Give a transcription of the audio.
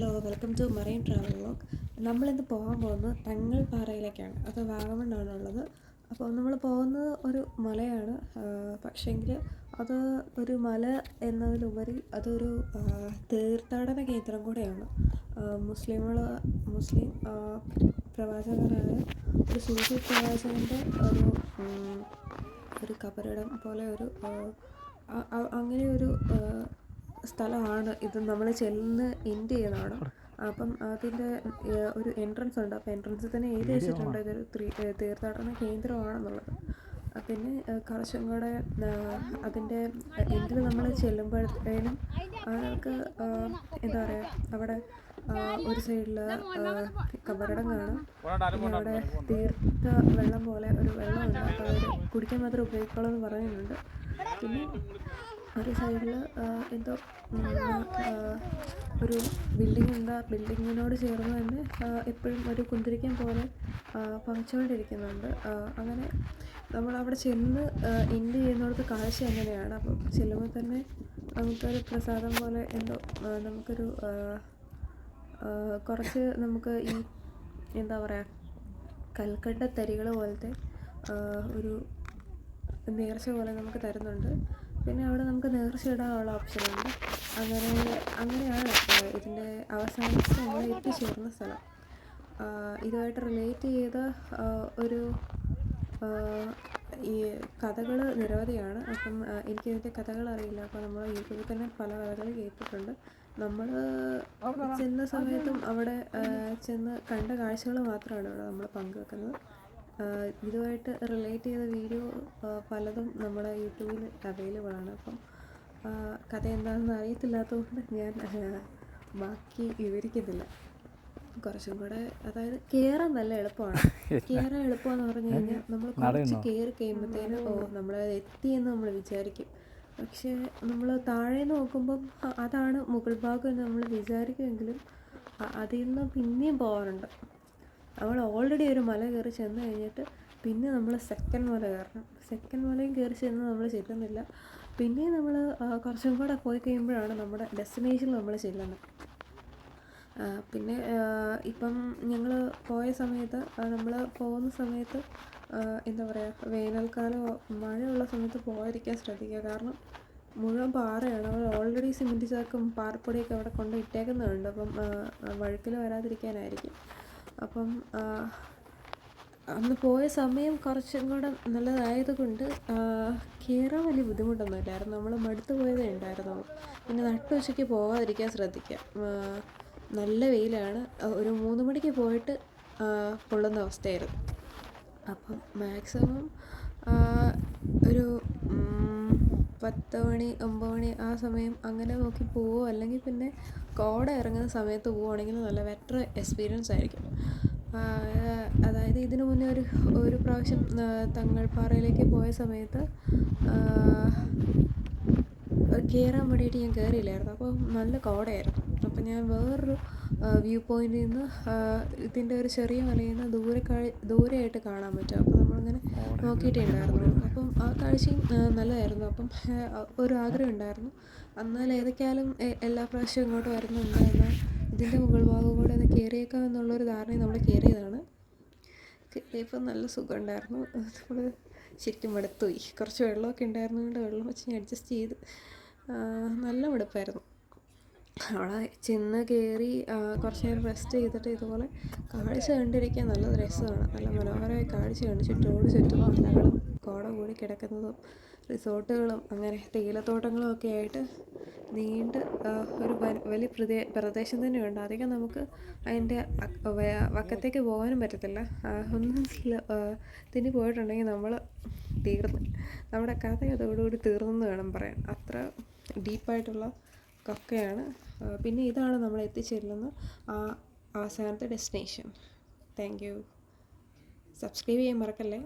Hello, welcome to marine travel vlog. നമ്മളിന്ന് പോകാൻ പോകുന്നത് തങ്ങൾപ്പാറയിലേക്കാണ്. അത് വാഗമണ്ണാണുള്ളത്. അപ്പോൾ നമ്മൾ പോകുന്നത് ഒരു മലയാണ്. പക്ഷേങ്കിൽ അത് ഒരു മല എന്നതിലുപരി അതൊരു തീർത്ഥാടന കേന്ദ്രം കൂടെയാണ്. മുസ്ലിം പ്രവാചകനായ ഒരു സൂഫി പ്രവാചകൻ്റെ ഒരു കബറിടം പോലെ അങ്ങനെ ഒരു സ്ഥലമാണ് ഇത്. നമ്മൾ ചെല്ലുന്ന എൻഡ് ചെയ്യുന്നതാണ്. അപ്പം അതിൻ്റെ ഒരു എൻട്രൻസ് ഉണ്ട്. അപ്പോൾ എൻട്രൻസിൽ തന്നെ എഴുതി വെച്ചിട്ടുണ്ട് ഇതൊരു തീർത്ഥാടന കേന്ദ്രമാണെന്നുള്ളത്. പിന്നെ കുറച്ചും കൂടെ അതിൻ്റെ എൻഡിൽ നമ്മൾ ചെല്ലുമ്പോഴത്തേനും നമുക്ക് എന്താ പറയുക, അവിടെ ഒരു സൈഡിൽ കബറിടം കാണാം. പിന്നെ അവിടെ തീർത്ഥ വെള്ളം പോലെ ഒരു വെള്ളമുണ്ട്. അപ്പോൾ അവർ കുടിക്കാൻ മാത്രം ഉപയോഗിക്കുള്ളൂ പറയുന്നുണ്ട്. പിന്നെ ഒരു സൈഡിൽ എന്തോ ഒരു ബിൽഡിംഗ് ഉണ്ട്. ആ ബിൽഡിങ്ങിനോട് ചേർന്ന് തന്നെ എപ്പോഴും ഒരു കുന്തിരിക്കം പോലെ പറിച്ചുകൊണ്ടിരിക്കുന്നുണ്ട്. അങ്ങനെ നമ്മളവിടെ ചെന്ന് എൻഡ് ചെയ്യുന്നിടത്ത് കാഴ്ച അങ്ങനെയാണ്. അപ്പം ചെല്ലുമ്പോൾ തന്നെ നമുക്കൊരു പ്രസാദം പോലെ എന്തോ നമുക്കൊരു കുറച്ച് നമുക്ക് ഈ എന്താ പറയുക, കൽക്കട്ട തരികൾ പോലത്തെ ഒരു നേർച്ച പോലെ നമുക്ക് തരുന്നുണ്ട്. പിന്നെ അവിടെ നമുക്ക് നേർച്ച ഇടാനുള്ള ഓപ്ഷനുണ്ട്. അങ്ങനെയാണ് ഇതിൻ്റെ അവസാനത്തിൽ നമ്മൾ എത്തിച്ചേർന്ന സ്ഥലം. ഇതുമായിട്ട് റിലേറ്റ് ചെയ്ത ഒരു ഈ കഥകൾ നിരവധിയാണ്. അപ്പം എനിക്കിതിൻ്റെ കഥകൾ അറിയില്ല. അപ്പോൾ നമ്മൾ യൂട്യൂബിൽ തന്നെ പല കഥകൾ കേട്ടിട്ടുണ്ട്. നമ്മൾ ചെന്ന സമയത്തും അവിടെ ചെന്ന് കണ്ട കാഴ്ചകൾ മാത്രമാണ് ഇവിടെ നമ്മൾ പങ്കുവെക്കുന്നത്. ഇതുമായിട്ട് റിലേറ്റ് ചെയ്ത വീഡിയോ പലതും നമ്മുടെ യൂട്യൂബിൽ അവൈലബിൾ ആണ്. അപ്പം കഥ എന്താണെന്ന് അറിയത്തില്ലാത്തതുകൊണ്ട് ഞാൻ ബാക്കി വിവരിക്കുന്നില്ല. കുറച്ചും കൂടെ, അതായത് കയറാൻ നല്ല എളുപ്പമാണ്. കയറാൻ എളുപ്പമെന്ന് പറഞ്ഞു കഴിഞ്ഞാൽ നമ്മൾ കുറച്ച് കയറി കഴിയുമ്പോഴത്തേനും നമ്മൾ എത്തിയെന്ന് നമ്മൾ വിചാരിക്കും. പക്ഷേ നമ്മൾ താഴെ നോക്കുമ്പം അതാണ് മുകൾ ഭാഗം എന്ന് നമ്മൾ വിചാരിക്കുമെങ്കിലും അതിൽ നിന്ന് പിന്നെയും പോകാറുണ്ട്. നമ്മൾ ഓൾറെഡി ഒരു മല കയറി ചെന്ന് കഴിഞ്ഞിട്ട് പിന്നെ നമ്മൾ സെക്കൻഡ് മല കയറണം. സെക്കൻഡ് മലയും കയറി ചെന്ന് നമ്മൾ ചെല്ലുന്നില്ല. പിന്നെയും നമ്മൾ കുറച്ചും കൂടെ പോയി കഴിയുമ്പോഴാണ് നമ്മുടെ ഡെസ്റ്റിനേഷനിൽ നമ്മൾ ചെല്ലുന്നത്. പിന്നെ ഇപ്പം ഞങ്ങൾ പോയ സമയത്ത്, നമ്മൾ പോകുന്ന സമയത്ത് എന്താ പറയുക, വേനൽക്കാലമോ മഴയുള്ള സമയത്ത് പോകാതിരിക്കാൻ ശ്രദ്ധിക്കുക. കാരണം മുഴുവൻ പാറയാണ്. അവർ ഓൾറെഡി സിമെൻറ്റ് ചാക്കും പാറപ്പൊടിയൊക്കെ അവിടെ കൊണ്ട് ഇട്ടേക്കുന്നുണ്ട്. അപ്പം വഴുക്കൽ വരാതിരിക്കാനായിരിക്കും. അപ്പം അന്ന് പോയ സമയം കുറച്ചും കൂടെ നല്ലതായതുകൊണ്ട് കയറാൻ വലിയ ബുദ്ധിമുട്ടൊന്നും ഇല്ലായിരുന്നു. നമ്മൾ മടുത്തു പോയതേ ഉണ്ടായിരുന്നുള്ളൂ. പിന്നെ നട്ടുച്ചയ്ക്ക് പോകാതിരിക്കാൻ ശ്രദ്ധിക്കുക. നല്ല വെയിലാണ്. ഒരു 3 മണിക്ക് പോയിട്ട് പൊള്ളുന്ന അവസ്ഥയായിരുന്നു. അപ്പം മാക്സിമം ഒരു 10 മണി 9 മണി ആ സമയം അങ്ങനെ നോക്കി പോവുമോ, അല്ലെങ്കിൽ പിന്നെ കോട ഇറങ്ങുന്ന സമയത്ത് പോവുകയാണെങ്കിൽ നല്ല ബെറ്റർ എക്സ്പീരിയൻസ് ആയിരിക്കും. അതായത് ഇതിനു മുന്നേ ഒരു പ്രാവശ്യം തങ്ങൾപ്പാറയിലേക്ക് പോയ സമയത്ത് കയറാൻ വേണ്ടിയിട്ട് ഞാൻ കയറിയില്ലായിരുന്നു. അപ്പോൾ നല്ല കോടയായിരുന്നു. അപ്പം ഞാൻ വേറൊരു വ്യൂ പോയിന്റിൽ നിന്ന് ഇതിൻ്റെ ഒരു ചെറിയ മലയിൽ നിന്ന് ദൂരെയായിട്ട് കാണാൻ പറ്റും. അപ്പോൾ നമ്മളിങ്ങനെ നോക്കിയിട്ടുണ്ടായിരുന്നു. അപ്പം ആ കാഴ്ചയും നല്ലതായിരുന്നു. അപ്പം ഒരു ആഗ്രഹം ഉണ്ടായിരുന്നു, എന്നാൽ ഏതൊക്കെയാലും എല്ലാ പ്രാവശ്യവും ഇങ്ങോട്ട് വരുന്നുണ്ട്, എന്നാൽ ഇതിൻ്റെ മുകൾ ഭാഗം കൂടെ ഒന്ന് കയറിയേക്കാം എന്നുള്ളൊരു ധാരണയിൽ നമ്മൾ കയറിയതാണ്. കയറിയപ്പോൾ നല്ല സുഖമുണ്ടായിരുന്നു. നമ്മൾ ശരിക്കും മടുത്തുപോയി. കുറച്ച് വെള്ളമൊക്കെ ഉണ്ടായിരുന്നതുകൊണ്ട് വെള്ളം വെച്ച് ഞാൻ അഡ്ജസ്റ്റ് ചെയ്ത് നല്ല മടുപ്പായിരുന്നു. അവിടെ ചെന്ന് കയറി കുറച്ച് നേരം റെസ്റ്റ് ചെയ്തിട്ട് ഇതുപോലെ കാഴ്ച കണ്ടിരിക്കാൻ നല്ല രസമാണ്. നല്ല മനോഹരമായ കാഴ്ചയാണ്. ചുറ്റും മലകളും കോട കൂടി കിടക്കുന്നതും റിസോർട്ടുകളും അങ്ങനെ തേയിലത്തോട്ടങ്ങളും ഒക്കെ ആയിട്ട് നീണ്ട് ഒരു വലിയ പ്രദേശം തന്നെയുണ്ട്. അധികം നമുക്ക് അതിൻ്റെ വക്കത്തേക്ക് പോകാനും പറ്റത്തില്ല. ഒന്നും തിന്നി പോയിട്ടുണ്ടെങ്കിൽ നമ്മൾ തീർന്നു, നമ്മുടെ കഥ അതോടുകൂടി തീർന്നെന്ന് വേണം പറയാൻ. അത്ര ഡീപ്പായിട്ടുള്ള കൊക്കയാണ്. പിന്നെ ഇതാണ് നമ്മൾ എത്തിച്ചേരുന്ന അവസാനത്തെ ഡെസ്റ്റിനേഷൻ. Thank you. സബ്സ്ക്രൈബ് ചെയ്യാൻ മറക്കല്ലേ.